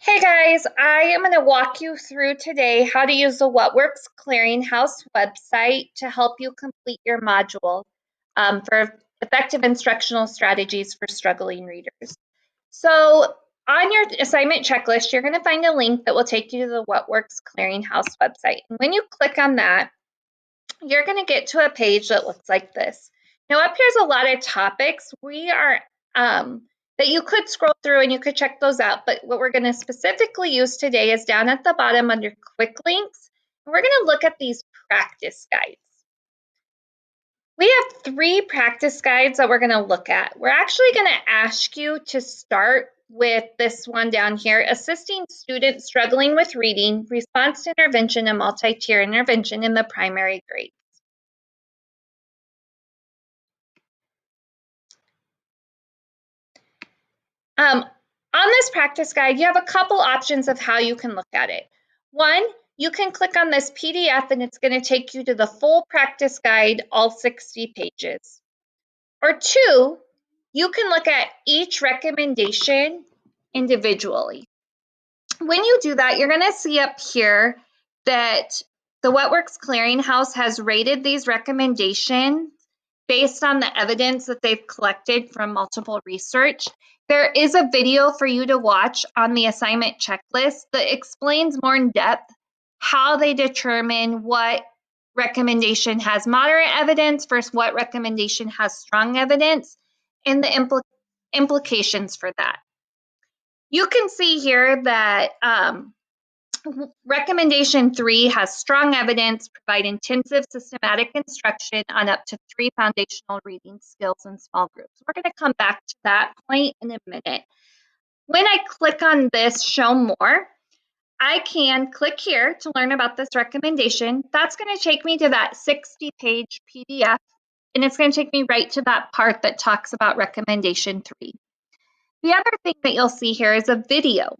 Hey guys, I am going to walk you through today how to use the What Works Clearinghouse website to help you complete your module for effective instructional strategies for struggling readers. So on your assignment checklist, you're going to find a link that will take you to the What Works Clearinghouse website. And when you click on that, you're going to get to a page that looks like this. Now up here's a lot of topics that you could scroll through and you could check those out, but what we're going to specifically use today is down at the bottom under quick links. And we're going to look at these practice guides. We have 3 practice guides that we're going to look at. We're actually going to ask you to start with this one down here, Assisting Students Struggling with Reading, Response to Intervention and Multi-Tier Intervention in the Primary Grade. On this practice guide, you have a couple options of how you can look at it. One, you can click on this PDF and it's going to take you to the full practice guide, all 60 pages. Or 2, you can look at each recommendation individually. When you do that, you're going to see up here that the What Works Clearinghouse has rated these recommendations based on the evidence that they've collected from multiple research. There is a video for you to watch on the assignment checklist that explains more in depth how they determine what recommendation has moderate evidence versus what recommendation has strong evidence and the implications for that. You can see here that recommendation 3 has strong evidence, provide intensive systematic instruction on up to 3 foundational reading skills in small groups. We're going to come back to that point in a minute. When I click on this show more, I can click here to learn about this recommendation. That's going to take me to that 60-page PDF, and it's going to take me right to that part that talks about recommendation 3. The other thing that you'll see here is a video.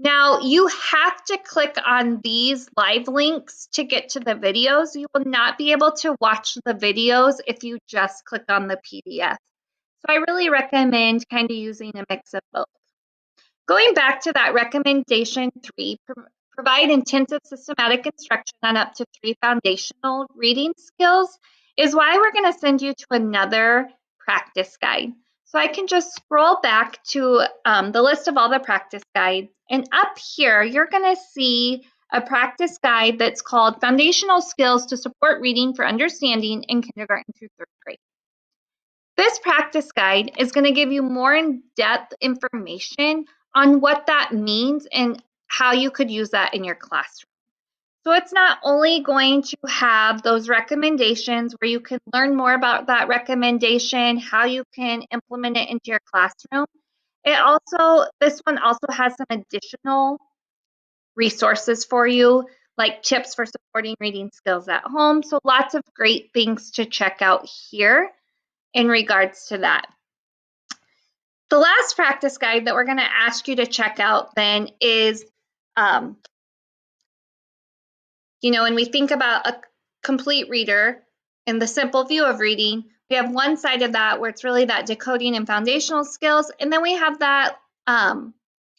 Now, you have to click on these live links to get to the videos. You will not be able to watch the videos if you just click on the PDF. So I really recommend kind of using a mix of both. Going back to that recommendation 3, provide intensive systematic instruction on up to 3 foundational reading skills, is why we're going to send you to another practice guide. So I can just scroll back to the list of all the practice guides, and up here you're going to see a practice guide that's called Foundational Skills to Support Reading for Understanding in Kindergarten through 3rd grade. This practice guide is going to give you more in-depth information on what that means and how you could use that in your classroom. So it's not only going to have those recommendations where you can learn more about that recommendation, how you can implement it into your classroom. This one also has some additional resources for you, like tips for supporting reading skills at home. So lots of great things to check out here in regards to that. The last practice guide that we're going to ask you to check out then is, when we think about a complete reader and the simple view of reading, we have one side of that where it's really that decoding and foundational skills, and then we have that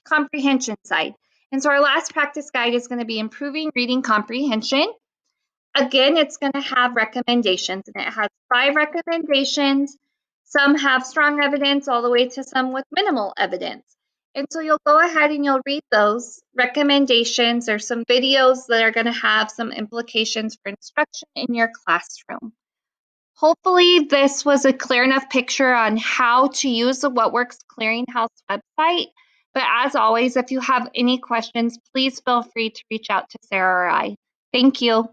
comprehension side. And so our last practice guide is going to be improving reading comprehension. Again, it's going to have recommendations, and it has 5 recommendations. Some have strong evidence all the way to some with minimal evidence. And so you'll go ahead and you'll read those recommendations. There's some videos that are going to have some implications for instruction in your classroom. Hopefully this was a clear enough picture on how to use the What Works Clearinghouse website. But as always, if you have any questions, please feel free to reach out to Sarah or I. Thank you.